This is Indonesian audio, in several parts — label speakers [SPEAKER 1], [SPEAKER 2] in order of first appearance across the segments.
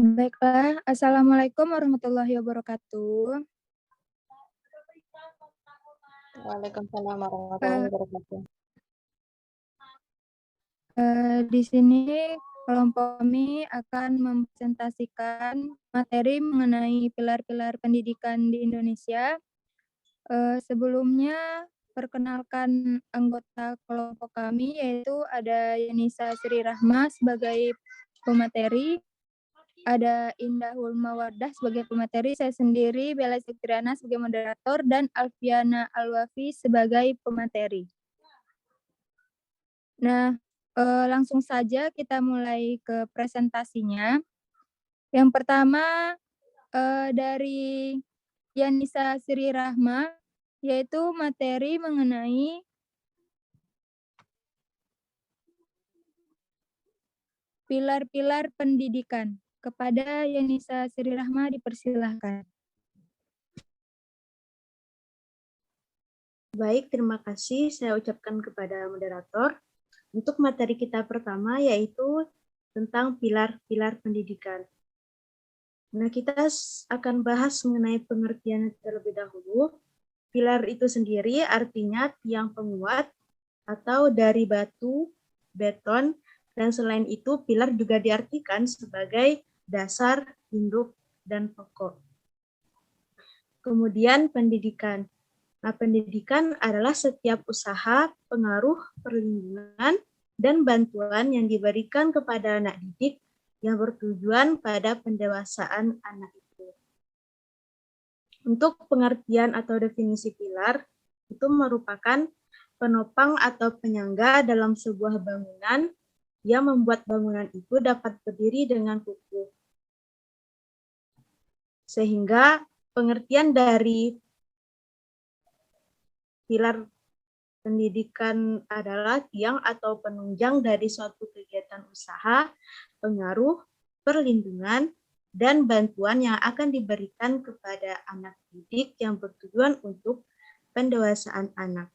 [SPEAKER 1] Baiklah, Assalamualaikum warahmatullahi wabarakatuh.
[SPEAKER 2] Waalaikumsalam warahmatullahi
[SPEAKER 1] Eee
[SPEAKER 2] wabarakatuh.
[SPEAKER 1] di sini kelompok kami akan mempresentasikan materi mengenai pilar-pilar pendidikan di Indonesia. Sebelumnya perkenalkan anggota kelompok kami, yaitu ada Yenisa Sri Rahma sebagai pemateri, ada Indah Mawardah sebagai pemateri, saya sendiri Bella Fitriana sebagai moderator, dan Alfiana Alwafi sebagai pemateri. Nah, langsung saja kita mulai ke presentasinya. Yang pertama, dari Yanisa Sri Rahma, yaitu materi mengenai pilar-pilar pendidikan. Kepada Yanisa Sri Rahma dipersilahkan.
[SPEAKER 3] Baik, terima kasih saya ucapkan kepada moderator. Untuk materi kita pertama yaitu tentang pilar-pilar pendidikan. Nah, kita akan bahas mengenai pengertian terlebih dahulu. Pilar itu sendiri artinya tiang penguat atau dari batu, beton, dan selain itu pilar juga diartikan sebagai dasar, induk, dan pokok. Kemudian pendidikan. Nah, pendidikan adalah setiap usaha, pengaruh, perlindungan, dan bantuan yang diberikan kepada anak didik yang bertujuan pada pendewasaan anak itu. Untuk pengertian atau definisi pilar, itu merupakan penopang atau penyangga dalam sebuah bangunan yang membuat bangunan itu dapat berdiri dengan kukuh. Sehingga pengertian dari pilar pendidikan adalah tiang atau penunjang dari suatu kegiatan usaha, pengaruh, perlindungan, dan bantuan yang akan diberikan kepada anak didik yang bertujuan untuk pendewasaan anak.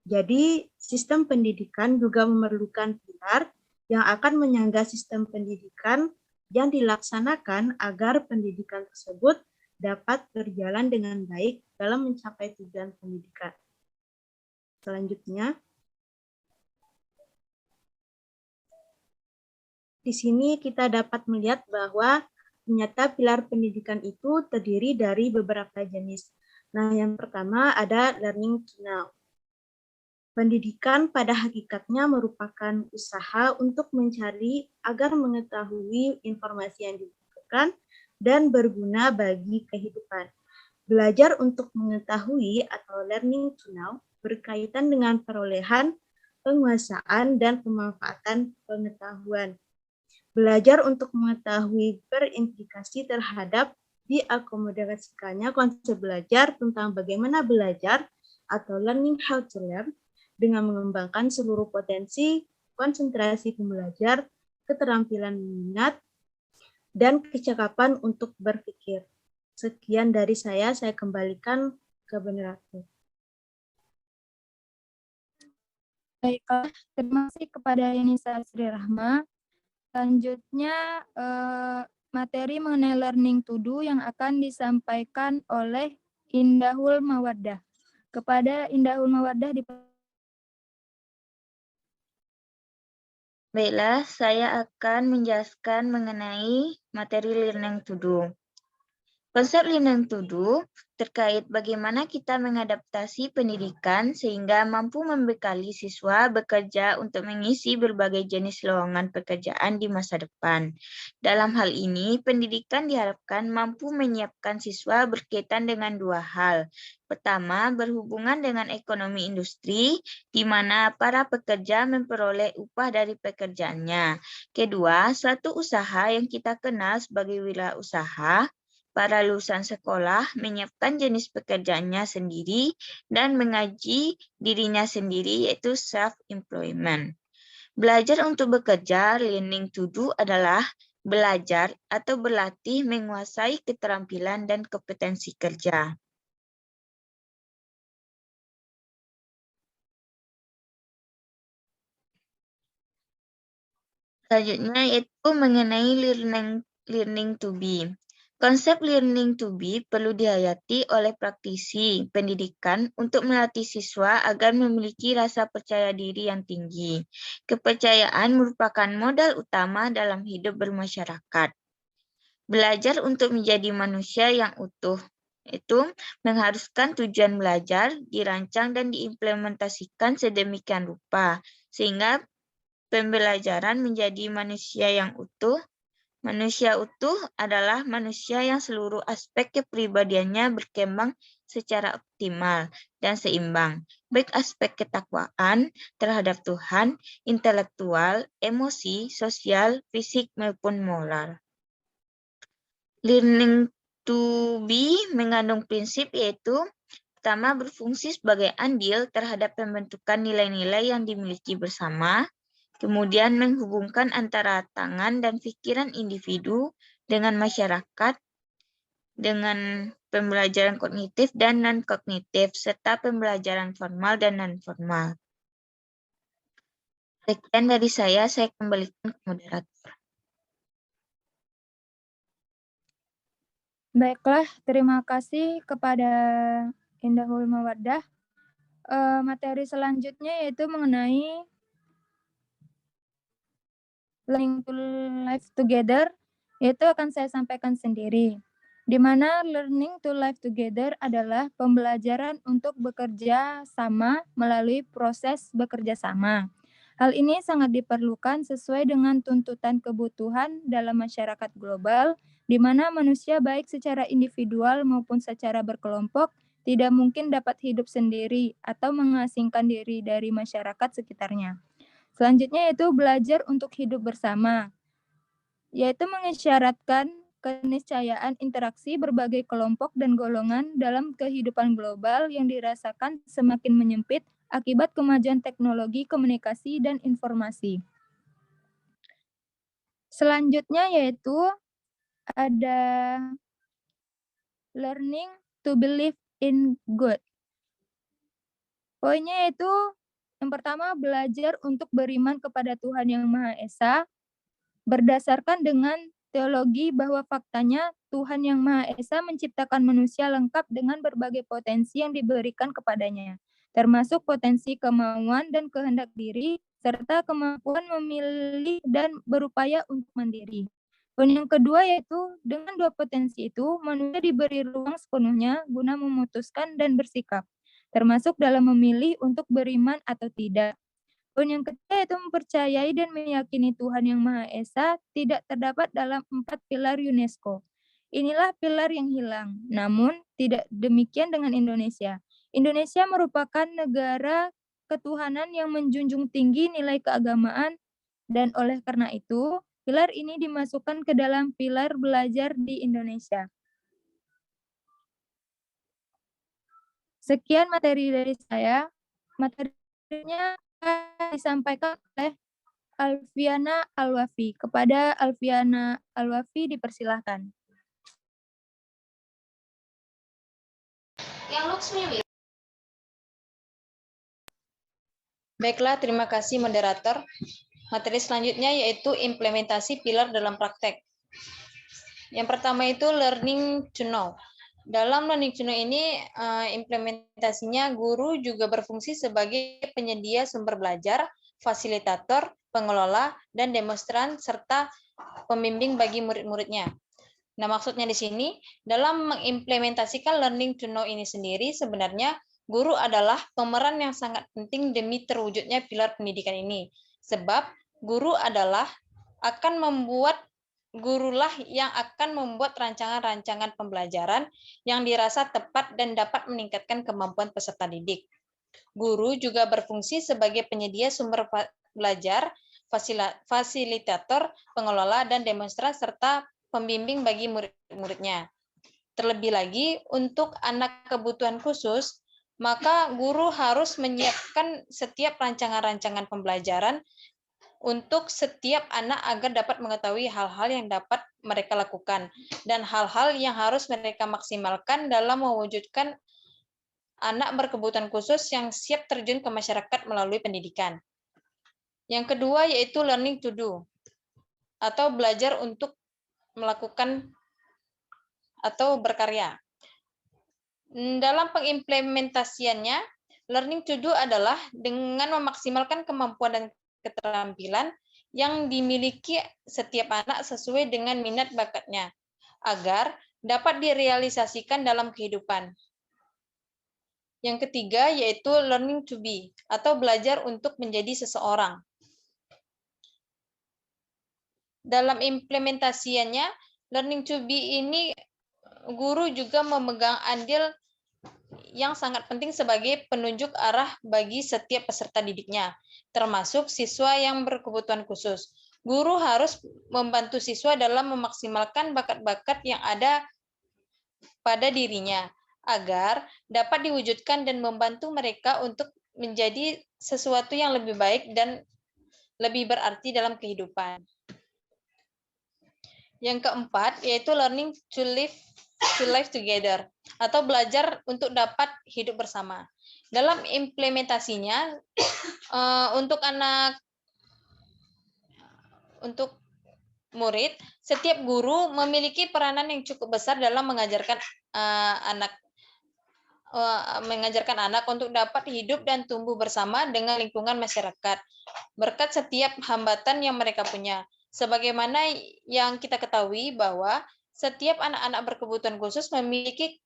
[SPEAKER 3] Jadi, sistem pendidikan juga memerlukan pilar yang akan menyangga sistem pendidikan yang dilaksanakan agar pendidikan tersebut dapat berjalan dengan baik dalam mencapai tujuan pendidikan. Selanjutnya, di sini kita dapat melihat bahwa ternyata pilar pendidikan itu terdiri dari beberapa jenis. Nah, yang pertama ada learning to know. Pendidikan pada hakikatnya merupakan usaha untuk mencari agar mengetahui informasi yang dibutuhkan dan berguna bagi kehidupan. Belajar untuk mengetahui atau learning to know berkaitan dengan perolehan, penguasaan, dan pemanfaatan pengetahuan. Belajar untuk mengetahui berimplikasi terhadap diakomodasikannya konsep belajar tentang bagaimana belajar atau learning how to learn dengan mengembangkan seluruh potensi, konsentrasi pembelajar, keterampilan minat, dan kecakapan untuk berpikir. Sekian dari saya kembalikan ke moderator.
[SPEAKER 1] Baiklah, terima kasih kepada Yanisa Sri Rahma. Selanjutnya, materi mengenai learning to do yang akan disampaikan oleh Indahul Mawardah. Kepada Indahul Mawardah
[SPEAKER 2] Baiklah, saya akan menjelaskan mengenai materi learning to do. Konsep learning to do terkait bagaimana kita mengadaptasi pendidikan sehingga mampu membekali siswa bekerja untuk mengisi berbagai jenis lowongan pekerjaan di masa depan. Dalam hal ini, pendidikan diharapkan mampu menyiapkan siswa berkaitan dengan dua hal. Pertama, berhubungan dengan ekonomi industri, di mana para pekerja memperoleh upah dari pekerjaannya. Kedua, suatu usaha yang kita kenal sebagai wirausaha. Para lulusan sekolah menyiapkan jenis pekerjaannya sendiri dan mengaji dirinya sendiri, yaitu self-employment. Belajar untuk bekerja, learning to do adalah belajar atau berlatih menguasai keterampilan dan kompetensi kerja. Selanjutnya yaitu mengenai learning learning to be. Konsep learning to be perlu dihayati oleh praktisi pendidikan untuk melatih siswa agar memiliki rasa percaya diri yang tinggi. Kepercayaan merupakan modal utama dalam hidup bermasyarakat. Belajar untuk menjadi manusia yang utuh itu mengharuskan tujuan belajar dirancang dan diimplementasikan sedemikian rupa sehingga pembelajaran menjadi manusia yang utuh. Manusia utuh adalah manusia yang seluruh aspek kepribadiannya berkembang secara optimal dan seimbang, baik aspek ketakwaan terhadap Tuhan, intelektual, emosi, sosial, fisik, maupun moral. Learning to be mengandung prinsip yaitu pertama berfungsi sebagai andil terhadap pembentukan nilai-nilai yang dimiliki bersama, kemudian menghubungkan antara tangan dan pikiran individu dengan masyarakat, dengan pembelajaran kognitif dan non-kognitif, serta pembelajaran formal dan non-formal. Sekian dari saya kembalikan ke moderator.
[SPEAKER 1] Baiklah, terima kasih kepada Indahul Mawaddah. Materi selanjutnya yaitu mengenai Learning to Live Together, yaitu akan saya sampaikan sendiri. Di mana Learning to Live Together adalah pembelajaran untuk bekerja sama melalui proses bekerja sama. Hal ini sangat diperlukan sesuai dengan tuntutan kebutuhan dalam masyarakat global, di mana manusia baik secara individual maupun secara berkelompok tidak mungkin dapat hidup sendiri atau mengasingkan diri dari masyarakat sekitarnya. Selanjutnya yaitu belajar untuk hidup bersama, yaitu mengisyaratkan keniscayaan interaksi berbagai kelompok dan golongan dalam kehidupan global yang dirasakan semakin menyempit akibat kemajuan teknologi komunikasi dan informasi. Selanjutnya yaitu ada learning to believe in God. Poinnya yaitu yang pertama, belajar untuk beriman kepada Tuhan Yang Maha Esa, berdasarkan dengan teologi bahwa faktanya Tuhan Yang Maha Esa menciptakan manusia lengkap dengan berbagai potensi yang diberikan kepadanya, termasuk potensi kemauan dan kehendak diri, serta kemampuan memilih dan berupaya untuk mandiri. Poin yang kedua yaitu, dengan dua potensi itu, manusia diberi ruang sepenuhnya guna memutuskan dan bersikap, termasuk dalam memilih untuk beriman atau tidak. Poin yang ketiga yaitu mempercayai dan meyakini Tuhan Yang Maha Esa tidak terdapat dalam 4 pilar UNESCO. Inilah pilar yang hilang, namun tidak demikian dengan Indonesia. Indonesia merupakan negara ketuhanan yang menjunjung tinggi nilai keagamaan, dan oleh karena itu, pilar ini dimasukkan ke dalam pilar belajar di Indonesia. Sekian materi dari saya. Materinya disampaikan oleh Alfiana Alwafi. Kepada Alfiana Alwafi dipersilahkan.
[SPEAKER 4] Baiklah, terima kasih moderator. Materi selanjutnya yaitu implementasi pilar dalam praktek. Yang pertama itu learning to know. Dalam learning to know ini implementasinya guru juga berfungsi sebagai penyedia sumber belajar, fasilitator, pengelola, dan demonstran, serta pembimbing bagi murid-muridnya. Nah, maksudnya di sini, dalam mengimplementasikan learning to know ini sendiri, sebenarnya guru adalah pemeran yang sangat penting demi terwujudnya pilar pendidikan ini. Sebab guru gurulah yang akan membuat rancangan-rancangan pembelajaran yang dirasa tepat dan dapat meningkatkan kemampuan peserta didik. Guru juga berfungsi sebagai penyedia sumber belajar, fasilitator, pengelola, dan demonstran, serta pembimbing bagi murid-muridnya. Terlebih lagi, untuk anak kebutuhan khusus, maka guru harus menyiapkan setiap rancangan-rancangan pembelajaran untuk setiap anak agar dapat mengetahui hal-hal yang dapat mereka lakukan dan hal-hal yang harus mereka maksimalkan dalam mewujudkan anak berkebutuhan khusus yang siap terjun ke masyarakat melalui pendidikan. Yang kedua yaitu learning to do atau belajar untuk melakukan atau berkarya. Dalam pengimplementasiannya, learning to do adalah dengan memaksimalkan kemampuan dan keterampilan yang dimiliki setiap anak sesuai dengan minat bakatnya, agar dapat direalisasikan dalam kehidupan. Yang ketiga yaitu learning to be, atau belajar untuk menjadi seseorang. Dalam implementasiannya, learning to be ini guru juga memegang andil yang sangat penting sebagai penunjuk arah bagi setiap peserta didiknya, termasuk siswa yang berkebutuhan khusus. Guru harus membantu siswa dalam memaksimalkan bakat-bakat yang ada pada dirinya, agar dapat diwujudkan dan membantu mereka untuk menjadi sesuatu yang lebih baik dan lebih berarti dalam kehidupan. Yang keempat yaitu learning to live together, atau belajar untuk dapat hidup bersama. Dalam implementasinya, untuk murid, setiap guru memiliki peranan yang cukup besar dalam mengajarkan anak untuk dapat hidup dan tumbuh bersama dengan lingkungan masyarakat, berkat setiap hambatan yang mereka punya. Sebagaimana yang kita ketahui bahwa setiap anak-anak berkebutuhan khusus memiliki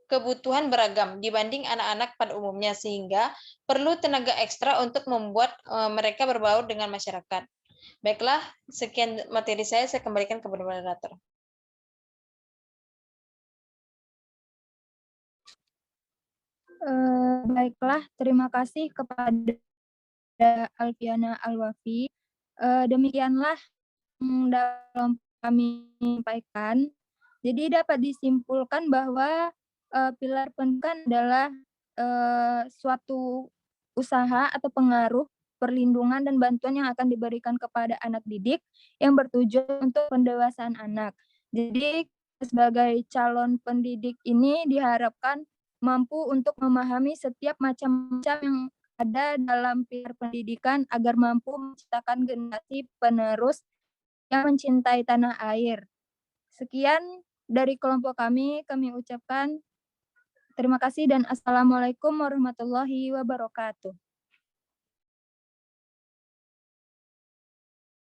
[SPEAKER 4] kebutuhan beragam dibanding anak-anak pada umumnya, sehingga perlu tenaga ekstra untuk membuat mereka berbaur dengan masyarakat. Baiklah, sekian materi saya kembalikan kepada moderator.
[SPEAKER 1] Baiklah, terima kasih kepada Alfiana Alwafi. Demikianlah dalam kami sampaikan. Jadi dapat disimpulkan bahwa pilar pendidikan adalah suatu usaha atau pengaruh perlindungan dan bantuan yang akan diberikan kepada anak didik yang bertujuan untuk pendewasaan anak. Jadi sebagai calon pendidik ini diharapkan mampu untuk memahami setiap macam-macam yang ada dalam pilar pendidikan agar mampu menciptakan generasi penerus yang mencintai tanah air. Sekian dari kelompok kami ucapkan terima kasih dan assalamualaikum warahmatullahi wabarakatuh.